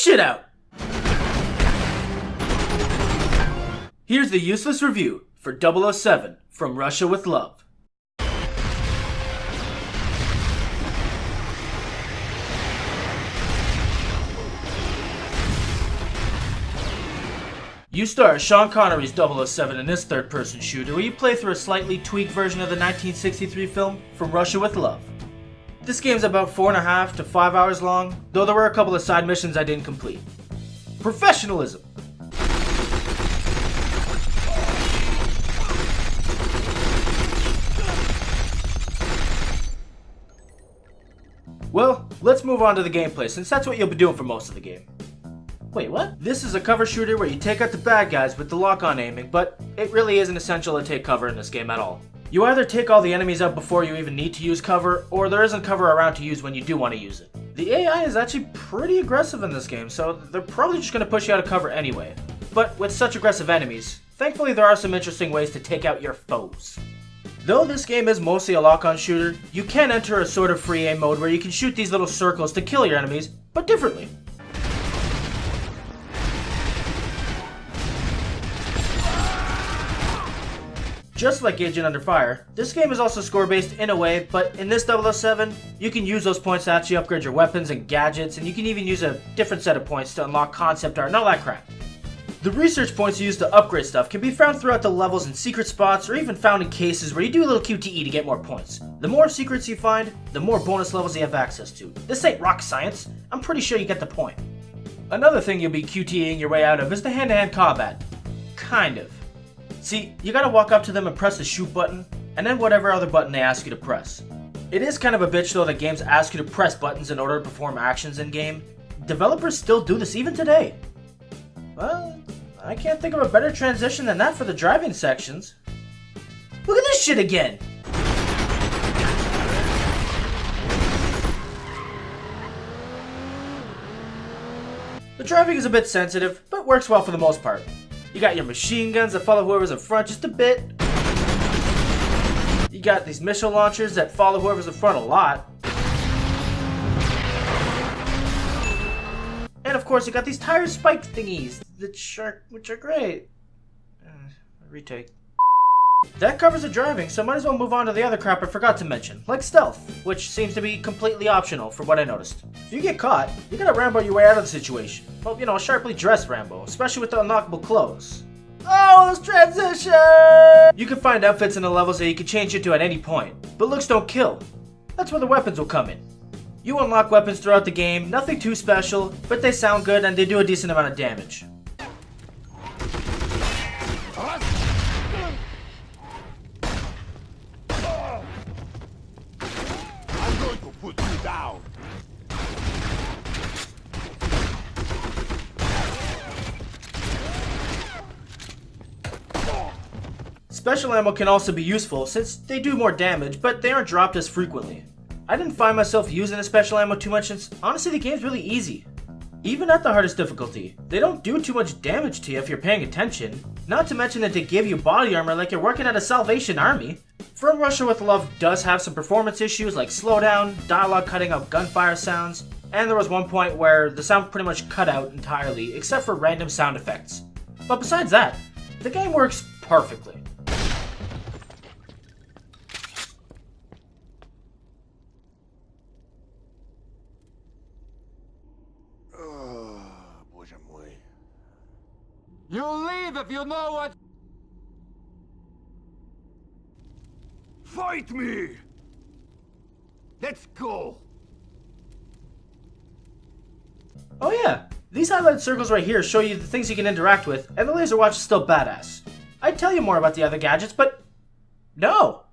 shit out! Here's the useless review for 007 from Russia with Love. You star Sean Connery's 007 in this third-person shooter where you play through a slightly tweaked version of the 1963 film From Russia with Love. This game's about 4.5 to 5 hours long, though there were a couple of side missions I didn't complete. Professionalism! Well, let's move on to the gameplay since that's what you'll be doing for most of the game. Wait, what? This is a cover shooter where you take out the bad guys with the lock-on aiming, but it really isn't essential to take cover in this game at all. You either take all the enemies out before you even need to use cover, or there isn't cover around to use when you do want to use it. The AI is actually pretty aggressive in this game, so they're probably just going to push you out of cover anyway. But with such aggressive enemies, thankfully there are some interesting ways to take out your foes. Though this game is mostly a lock-on shooter, you can enter a sort of free aim mode where you can shoot these little circles to kill your enemies, but differently. Just like Agent Under Fire, this game is also score-based in a way, but in this 007, you can use those points to actually upgrade your weapons and gadgets, and you can even use a different set of points to unlock concept art and all that crap. The research points you use to upgrade stuff can be found throughout the levels in secret spots, or even found in cases where you do a little QTE to get more points. The more secrets you find, the more bonus levels you have access to. This ain't rocket science, I'm pretty sure you get the point. Another thing you'll be QTEing your way out of is the hand-to-hand combat. Kind of. See, you gotta walk up to them and press the shoot button, and then whatever other button they ask you to press. It is kind of a bitch though that games ask you to press buttons in order to perform actions in-game. Developers still do this even today. Well, I can't think of a better transition than that for the driving sections. Look at this shit again! The driving is a bit sensitive, but works well for the most part. You got your machine guns that follow whoever's in front just a bit. You got these missile launchers that follow whoever's in front a lot. And of course you got these tire spike thingies, which are great. Retake. That covers the driving, so might as well move on to the other crap I forgot to mention, like stealth, which seems to be completely optional from what I noticed. If you get caught, you gotta Rambo your way out of the situation. Well, you know, sharply dressed Rambo, especially with the unlockable clothes. Oh, this transition! You can find outfits in the levels that you can change into at any point, but looks don't kill. That's where the weapons will come in. You unlock weapons throughout the game, nothing too special, but they sound good and they do a decent amount of damage. Put you down. Special ammo can also be useful since they do more damage, but they aren't dropped as frequently. I didn't find myself using the special ammo too much since honestly the game's really easy. Even at the hardest difficulty, they don't do too much damage to you if you're paying attention, not to mention that they give you body armor like you're working at a Salvation Army. From Russia with Love does have some performance issues like slowdown, dialogue cutting out gunfire sounds, and there was one point where the sound pretty much cut out entirely except for random sound effects. But besides that, the game works perfectly. You leave if you know what. Fight me! Let's go! Oh yeah, these highlighted circles right here show you the things you can interact with, and the laser watch is still badass. I'd tell you more about the other gadgets, but no!